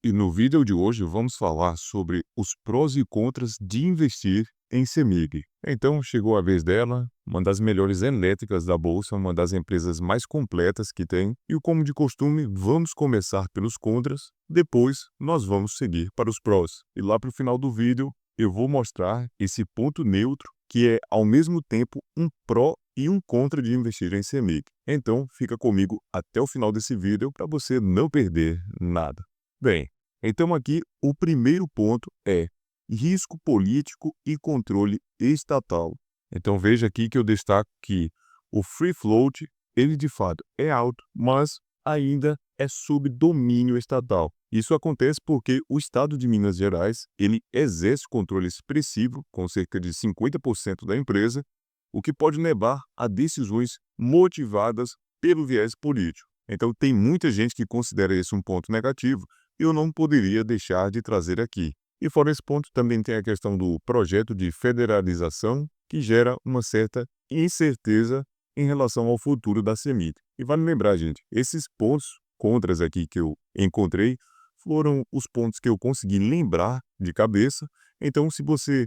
E no vídeo de hoje vamos falar sobre os prós e contras de investir em CEMIG. Então chegou a vez dela, uma das melhores elétricas da bolsa, uma das empresas mais completas que tem. E como de costume, vamos começar pelos contras, depois nós vamos seguir para os prós. E lá para o final do vídeo eu vou mostrar esse ponto neutro que é ao mesmo tempo um pró e um contra de investir em CEMIG. Então fica comigo até o final desse vídeo para você não perder nada. Bem, então aqui o primeiro ponto é risco político e controle estatal. Então veja aqui que eu destaco que o free float, ele de fato é alto, mas ainda é sob domínio estatal. Isso acontece porque o estado de Minas Gerais, ele exerce controle expressivo com cerca de 50% da empresa, o que pode levar a decisões motivadas pelo viés político. Então tem muita gente que considera esse um ponto negativo, eu não poderia deixar de trazer aqui. E fora esse ponto, também tem a questão do projeto de federalização, que gera uma certa incerteza em relação ao futuro da CEMIG. E vale lembrar, gente, esses pontos contras aqui que eu encontrei foram os pontos que eu consegui lembrar de cabeça. Então, se você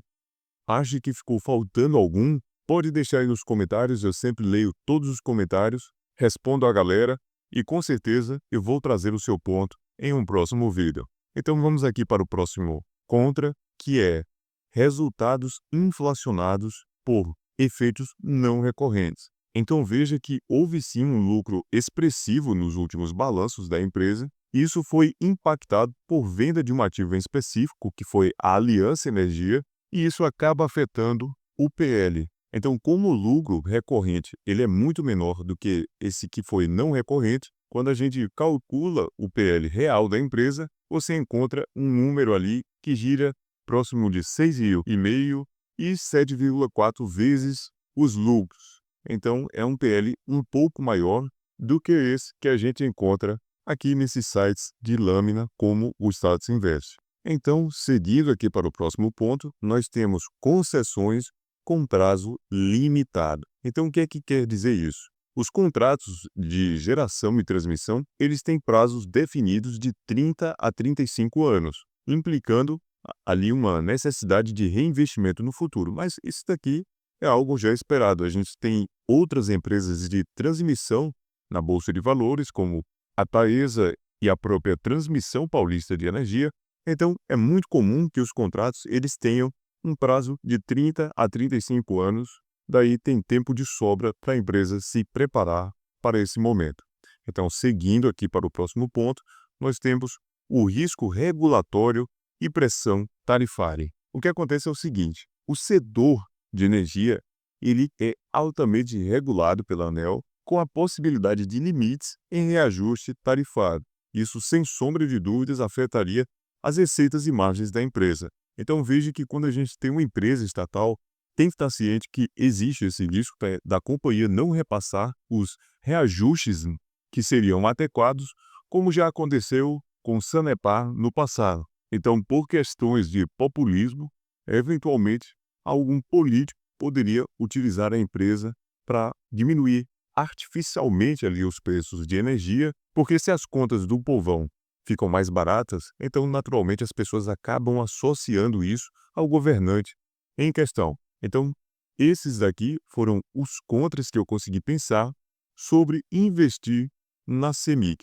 acha que ficou faltando algum, pode deixar aí nos comentários, eu sempre leio todos os comentários, respondo a galera e com certeza eu vou trazer o seu ponto em um próximo vídeo. Então vamos aqui para o próximo contra, que é resultados inflacionados por efeitos não recorrentes. Então veja que houve sim um lucro expressivo nos últimos balanços da empresa, e isso foi impactado por venda de um ativo em específico, que foi a Aliança Energia, e isso acaba afetando o PL. Então, como o lucro recorrente ele é muito menor do que esse que foi não recorrente, quando a gente calcula o PL real da empresa, você encontra um número ali que gira próximo de 6,5 e 7,4 vezes os lucros. Então, é um PL um pouco maior do que esse que a gente encontra aqui nesses sites de lâmina como o Status Invest. Então, seguindo aqui para o próximo ponto, nós temos concessões com prazo limitado. Então, o que é que quer dizer isso? Os contratos de geração e transmissão, eles têm prazos definidos de 30 a 35 anos, implicando ali uma necessidade de reinvestimento no futuro. Mas isso daqui é algo já esperado. A gente tem outras empresas de transmissão na Bolsa de Valores, como a Taesa e a própria Transmissão Paulista de Energia. Então, é muito comum que os contratos eles tenham um prazo de 30 a 35 anos, daí tem tempo de sobra para a empresa se preparar para esse momento. Então, seguindo aqui para o próximo ponto, nós temos o risco regulatório e pressão tarifária. O que acontece é o seguinte, o setor de energia ele é altamente regulado pela ANEEL, com a possibilidade de limites em reajuste tarifário. Isso, sem sombra de dúvidas, afetaria as receitas e margens da empresa. Então veja que quando a gente tem uma empresa estatal, tem que estar ciente que existe esse risco da companhia não repassar os reajustes que seriam adequados, como já aconteceu com o Sanepar no passado. Então, por questões de populismo, eventualmente, algum político poderia utilizar a empresa para diminuir artificialmente ali os preços de energia, porque se as contas do povão ficam mais baratas, então naturalmente as pessoas acabam associando isso ao governante em questão. Então, esses daqui foram os contras que eu consegui pensar sobre investir na CEMIG.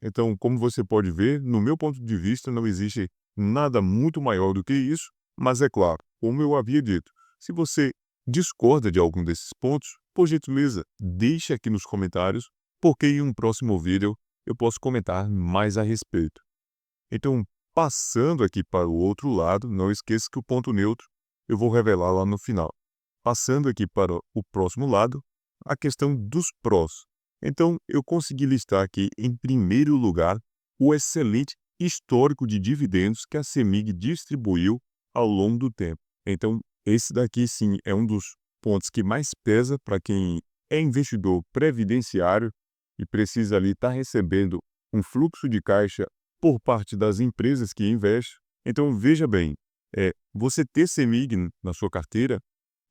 Então, como você pode ver, no meu ponto de vista não existe nada muito maior do que isso, mas é claro, como eu havia dito, se você discorda de algum desses pontos, por gentileza, deixe aqui nos comentários, porque em um próximo vídeo eu posso comentar mais a respeito. Então, passando aqui para o outro lado, não esqueça que o ponto neutro eu vou revelar lá no final. Passando aqui para o próximo lado, a questão dos prós. Então, eu consegui listar aqui, em primeiro lugar, o excelente histórico de dividendos que a CEMIG distribuiu ao longo do tempo. Então, esse daqui sim é um dos pontos que mais pesa para quem é investidor previdenciário e precisa ali estar recebendo um fluxo de caixa por parte das empresas que investem. Então, veja bem, você ter CEMIG na sua carteira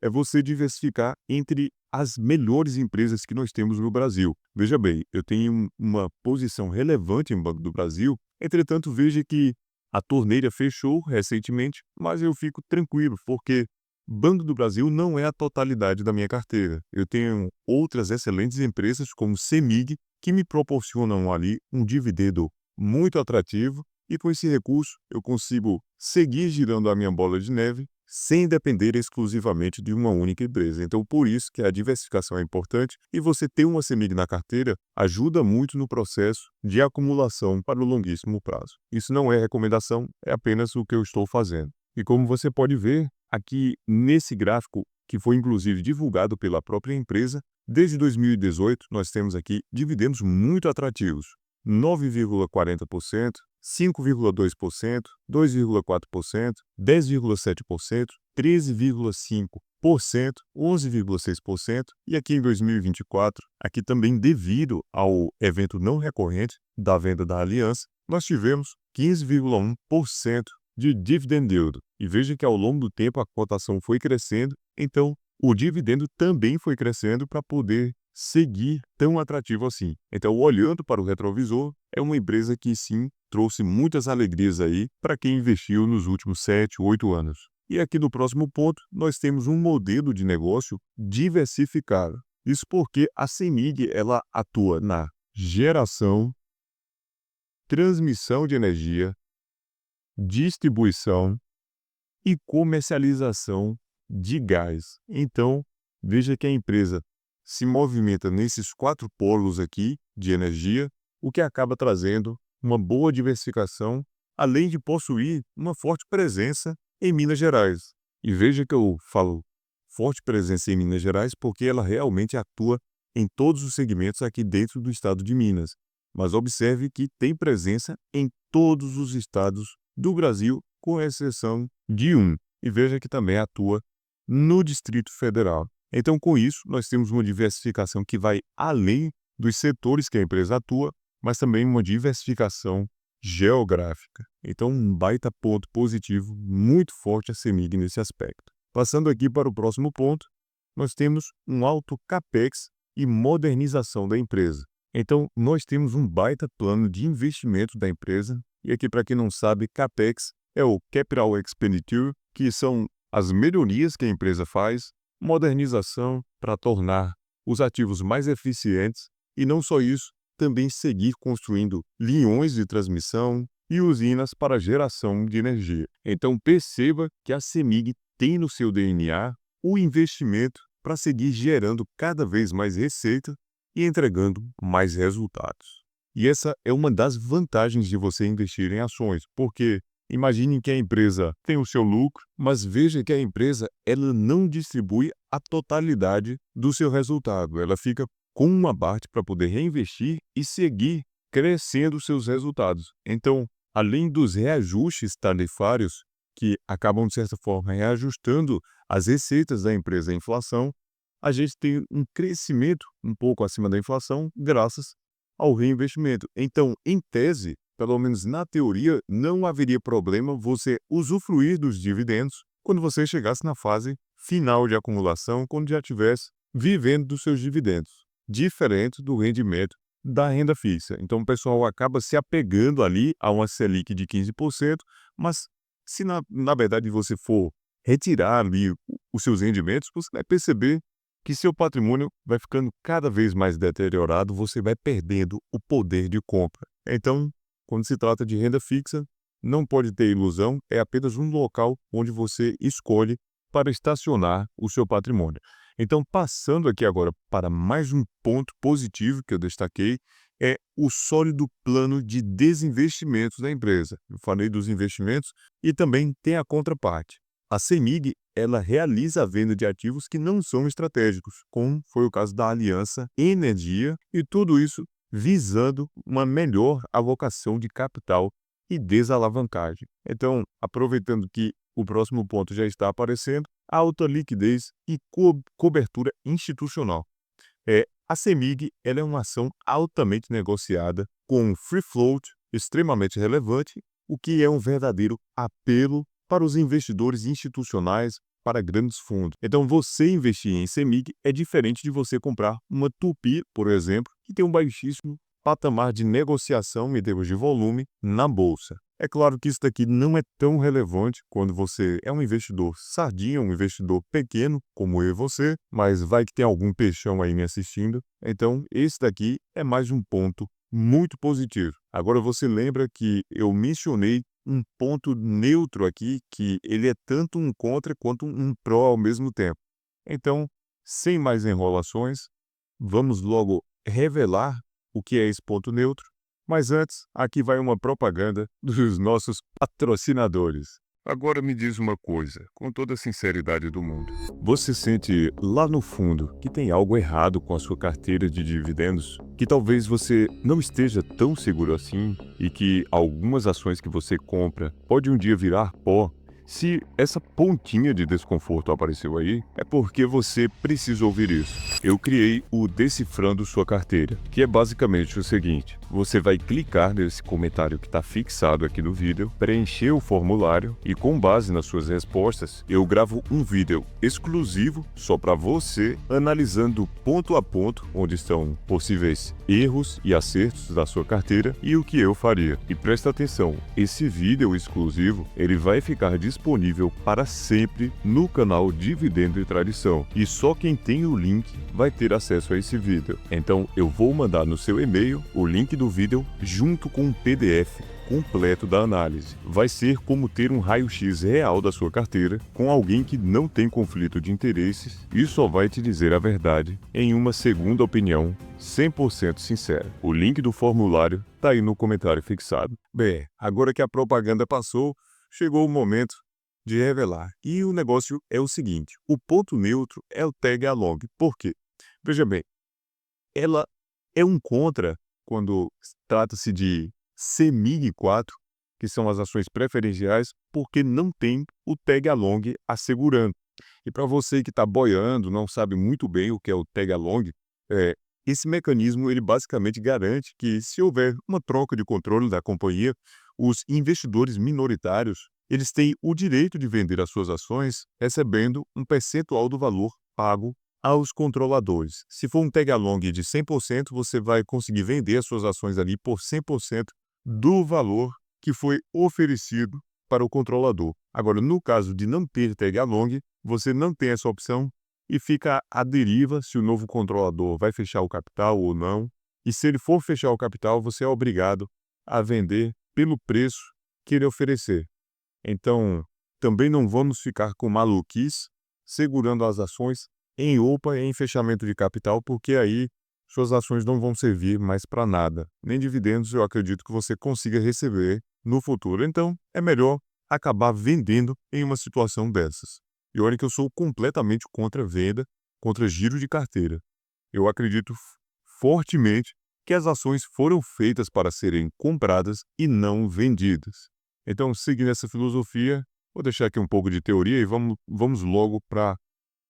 é você diversificar entre as melhores empresas que nós temos no Brasil. Veja bem, eu tenho uma posição relevante em Banco do Brasil, entretanto, veja que a torneira fechou recentemente, mas eu fico tranquilo, porque Banco do Brasil não é a totalidade da minha carteira. Eu tenho outras excelentes empresas, como CEMIG, que me proporcionam ali um dividendo muito atrativo, e com esse recurso eu consigo seguir girando a minha bola de neve sem depender exclusivamente de uma única empresa. Então, por isso que a diversificação é importante, e você ter uma CEMIG na carteira ajuda muito no processo de acumulação para o longuíssimo prazo. Isso não é recomendação, é apenas o que eu estou fazendo. E como você pode ver aqui nesse gráfico, que foi inclusive divulgado pela própria empresa, desde 2018 nós temos aqui dividendos muito atrativos: 9,40%, 5,2%, 2,4%, 10,7%, 13,5%, 11,6%, e aqui em 2024, aqui também devido ao evento não recorrente da venda da Aliança, nós tivemos 15,1% de dividend yield. E veja que ao longo do tempo a cotação foi crescendo, então o dividendo também foi crescendo para poder seguir tão atrativo assim. Então, olhando para o retrovisor, é uma empresa que sim trouxe muitas alegrias aí para quem investiu nos últimos 7, 8 anos. E aqui no próximo ponto, nós temos um modelo de negócio diversificado. Isso porque a CEMIG ela atua na geração, transmissão de energia, distribuição e comercialização de gás. Então, veja que a empresa se movimenta nesses 4 polos aqui de energia, o que acaba trazendo uma boa diversificação, além de possuir uma forte presença em Minas Gerais. E veja que eu falo forte presença em Minas Gerais porque ela realmente atua em todos os segmentos aqui dentro do estado de Minas. Mas observe que tem presença em todos os estados do Brasil, com exceção de um. E veja que também atua no Distrito Federal. Então, com isso, nós temos uma diversificação que vai além dos setores que a empresa atua, mas também uma diversificação geográfica. Então, um baita ponto positivo, muito forte a CEMIG nesse aspecto. Passando aqui para o próximo ponto, nós temos um alto CAPEX e modernização da empresa. Então, nós temos um baita plano de investimento da empresa, e aqui, para quem não sabe, CAPEX é o Capital Expenditure, que são as melhorias que a empresa faz, modernização para tornar os ativos mais eficientes, e não só isso, também seguir construindo linhões de transmissão e usinas para geração de energia. Então perceba que a CEMIG tem no seu DNA o investimento para seguir gerando cada vez mais receita e entregando mais resultados. E essa é uma das vantagens de você investir em ações, porque imagine que a empresa tem o seu lucro, mas veja que a empresa ela não distribui a totalidade do seu resultado. Ela fica com uma parte para poder reinvestir e seguir crescendo seus resultados. Então, além dos reajustes tarifários, que acabam, de certa forma, reajustando as receitas da empresa à inflação, a gente tem um crescimento um pouco acima da inflação graças ao reinvestimento. Então, em tese, pelo menos na teoria, não haveria problema você usufruir dos dividendos quando você chegasse na fase final de acumulação, quando já estivesse vivendo dos seus dividendos, diferente do rendimento da renda fixa. Então, o pessoal acaba se apegando ali a uma Selic de 15%, mas se na verdade você for retirar ali os seus rendimentos, você vai perceber que seu patrimônio vai ficando cada vez mais deteriorado, você vai perdendo o poder de compra. Então, quando se trata de renda fixa, não pode ter ilusão, é apenas um local onde você escolhe para estacionar o seu patrimônio. Então, passando aqui agora para mais um ponto positivo que eu destaquei, é o sólido plano de desinvestimentos da empresa. Eu falei dos investimentos e também tem a contraparte. A CEMIG, ela realiza a venda de ativos que não são estratégicos, como foi o caso da Aliança Energia, e tudo isso visando uma melhor alocação de capital e desalavancagem. Então, aproveitando que o próximo ponto já está aparecendo, alta liquidez e cobertura institucional. A CEMIG ela é uma ação altamente negociada, com um free float extremamente relevante, o que é um verdadeiro apelo para os investidores institucionais, para grandes fundos. Então, você investir em CEMIG é diferente de você comprar uma Tupi, por exemplo, que tem um baixíssimo patamar de negociação em termos de volume na bolsa. É claro que isso daqui não é tão relevante quando você é um investidor sardinha, um investidor pequeno, como eu e você, mas vai que tem algum peixão aí me assistindo. Então, esse daqui é mais um ponto muito positivo. Agora, você lembra que eu mencionei um ponto neutro aqui, que ele é tanto um contra quanto um pró ao mesmo tempo. Então, sem mais enrolações, vamos logo revelar o que é esse ponto neutro. Mas antes, aqui vai uma propaganda dos nossos patrocinadores. Agora me diz uma coisa, com toda a sinceridade do mundo. Você sente lá no fundo que tem algo errado com a sua carteira de dividendos? Que talvez você não esteja tão seguro assim e que algumas ações que você compra pode um dia virar pó? Se essa pontinha de desconforto apareceu aí, é porque você precisa ouvir isso. Eu criei o Decifrando Sua Carteira, que é basicamente o seguinte: você vai clicar nesse comentário que está fixado aqui no vídeo, preencher o formulário e, com base nas suas respostas, eu gravo um vídeo exclusivo só para você, analisando ponto a ponto onde estão possíveis erros e acertos da sua carteira e o que eu faria. E presta atenção, esse vídeo exclusivo ele vai ficar disponível para sempre no canal Dividendo e Tradição, e só quem tem o link vai ter acesso a esse vídeo. Então eu vou mandar no seu e-mail o link do vídeo junto com um PDF completo da análise. Vai ser como ter um raio-x real da sua carteira com alguém que não tem conflito de interesses e só vai te dizer a verdade em uma segunda opinião 100% sincera. O link do formulário tá aí no comentário fixado. Bem, agora que a propaganda passou, chegou o momento de revelar. E o negócio é o seguinte: o ponto neutro é o tag along. Por quê? Veja bem, ela é um contra quando trata-se de CEMIG 4, que são as ações preferenciais, porque não tem o tag along assegurando. E para você que está boiando, não sabe muito bem o que é o tag along, esse mecanismo ele basicamente garante que, se houver uma troca de controle da companhia, os investidores minoritários eles têm o direito de vender as suas ações recebendo um percentual do valor pago aos controladores. Se for um tag along de 100%, você vai conseguir vender as suas ações ali por 100% do valor que foi oferecido para o controlador. Agora, no caso de não ter tag along, você não tem essa opção e fica à deriva se o novo controlador vai fechar o capital ou não. E se ele for fechar o capital, você é obrigado a vender pelo preço que ele oferecer. Então, também não vamos ficar com maluquice segurando as ações em OPA e em fechamento de capital, porque aí suas ações não vão servir mais para nada. Nem dividendos eu acredito que você consiga receber no futuro. Então, é melhor acabar vendendo em uma situação dessas. E olha que eu sou completamente contra venda, contra giro de carteira. Eu acredito fortemente que as ações foram feitas para serem compradas e não vendidas. Então, seguindo essa filosofia, vou deixar aqui um pouco de teoria e vamos logo para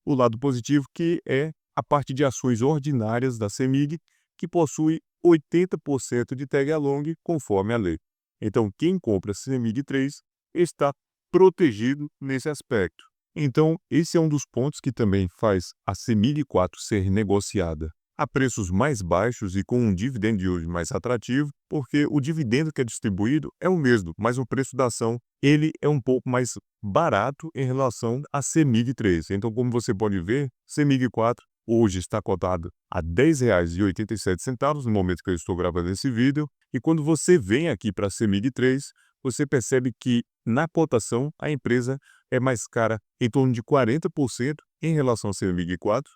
o lado positivo, que é a parte de ações ordinárias da CEMIG, que possui 80% de tag along conforme a lei. Então, quem compra CEMIG 3 está protegido nesse aspecto. Então, esse é um dos pontos que também faz a CEMIG 4 ser negociada a preços mais baixos e com um dividend yield mais atrativo, porque o dividendo que é distribuído é o mesmo, mas o preço da ação ele é um pouco mais barato em relação a CEMIG 3. Então, como você pode ver, CEMIG 4 hoje está cotado a R$ 10,87 no momento que eu estou gravando esse vídeo, e quando você vem aqui para a CEMIG 3, você percebe que na cotação a empresa é mais cara em torno de 40% em relação a CEMIG 4.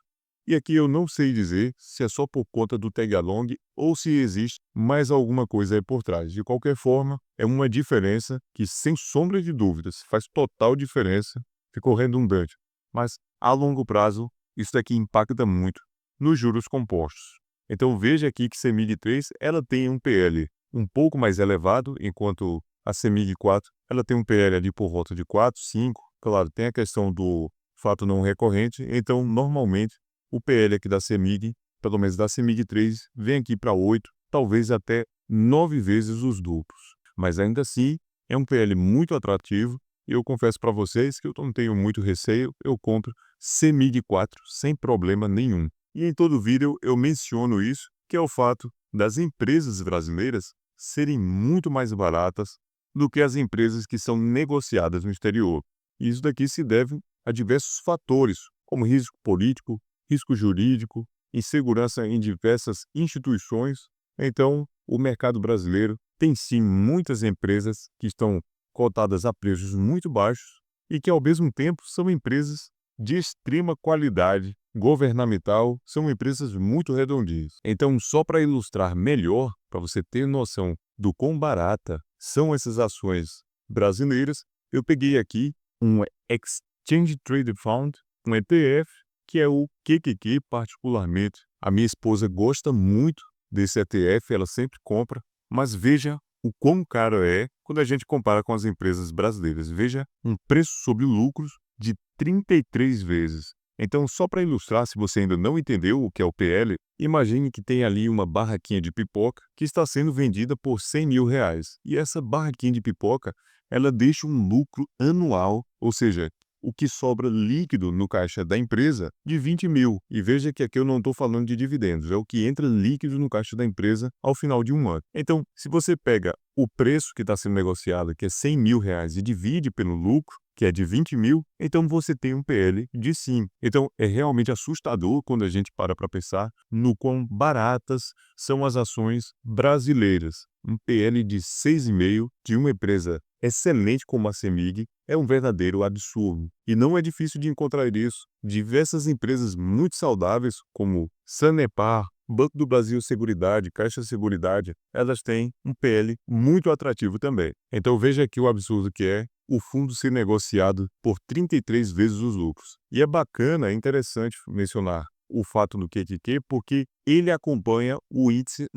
E aqui eu não sei dizer se é só por conta do tag along ou se existe mais alguma coisa aí por trás. De qualquer forma, é uma diferença que, sem sombra de dúvidas, faz total diferença, ficou redundante. Mas, a longo prazo, isso daqui impacta muito nos juros compostos. Então veja aqui que CEMIG 3 ela tem um PL um pouco mais elevado, enquanto a CEMIG 4 ela tem um PL ali por volta de 4, 5. Claro, tem a questão do fato não recorrente, então normalmente o PL aqui da CEMIG, pelo menos da CEMIG 3, vem aqui para 8, talvez até 9 vezes os duplos. Mas ainda assim, é um PL muito atrativo Eu confesso para vocês que eu não tenho muito receio, eu compro CEMIG 4 sem problema nenhum. E em todo vídeo eu menciono isso, que é o fato das empresas brasileiras serem muito mais baratas do que as empresas que são negociadas no exterior. E isso daqui se deve a diversos fatores, como risco político, risco jurídico, insegurança em diversas instituições. Então, o mercado brasileiro tem sim muitas empresas que estão cotadas a preços muito baixos e que, ao mesmo tempo, são empresas de extrema qualidade governamental, são empresas muito redondias. Então, só para ilustrar melhor, para você ter noção do quão barata são essas ações brasileiras, eu peguei aqui um Exchange Traded Fund, um ETF, que é o QQQ particularmente. A minha esposa gosta muito desse ETF, ela sempre compra, mas veja o quão caro é quando a gente compara com as empresas brasileiras. Veja um preço sobre lucros de 33 vezes. Então, só para ilustrar, se você ainda não entendeu o que é o PL, imagine que tem ali uma barraquinha de pipoca que está sendo vendida por R$ 100.000. E essa barraquinha de pipoca, ela deixa um lucro anual, ou seja, o que sobra líquido no caixa da empresa de 20 mil. E veja que aqui eu não estou falando de dividendos, é o que entra líquido no caixa da empresa ao final de um ano. Então, se você pega o preço que está sendo negociado, que é R$ 100.000, e divide pelo lucro, que é de 20 mil, então você tem um PL de 5. Então, é realmente assustador quando a gente para pensar no quão baratas são as ações brasileiras. Um PL de 6,5 de uma empresa excelente como a CEMIG é um verdadeiro absurdo. E não é difícil de encontrar isso. Diversas empresas muito saudáveis, como Sanepar, Banco do Brasil Seguridade, Caixa Seguridade, elas têm um PL muito atrativo também. Então veja aqui o absurdo que é o fundo ser negociado por 33 vezes os lucros. E é bacana, é interessante mencionar o fato do QQQ, porque ele acompanha o índice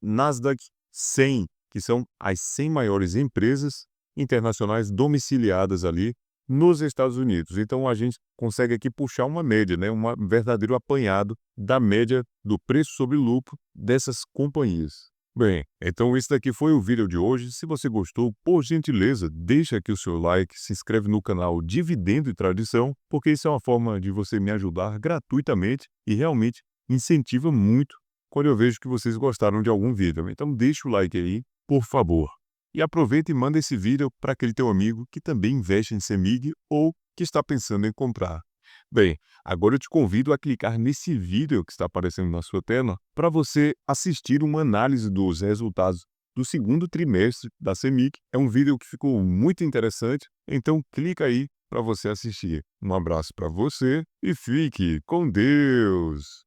Nasdaq 100, que são as 100 maiores empresas internacionais domiciliadas ali nos Estados Unidos. Então a gente consegue aqui puxar uma média, né? Um verdadeiro apanhado da média do preço sobre lucro dessas companhias. Bem, então esse daqui foi o vídeo de hoje. Se você gostou, por gentileza, deixa aqui o seu like, se inscreve no canal Dividendo e Tradição, porque isso é uma forma de você me ajudar gratuitamente e realmente incentiva muito quando eu vejo que vocês gostaram de algum vídeo. Então deixa o like aí, por favor. E aproveita e manda esse vídeo para aquele teu amigo que também investe em CEMIG ou que está pensando em comprar. Bem, agora eu te convido a clicar nesse vídeo que está aparecendo na sua tela para você assistir uma análise dos resultados do segundo trimestre da CEMIG. É um vídeo que ficou muito interessante, então clica aí para você assistir. Um abraço para você e fique com Deus!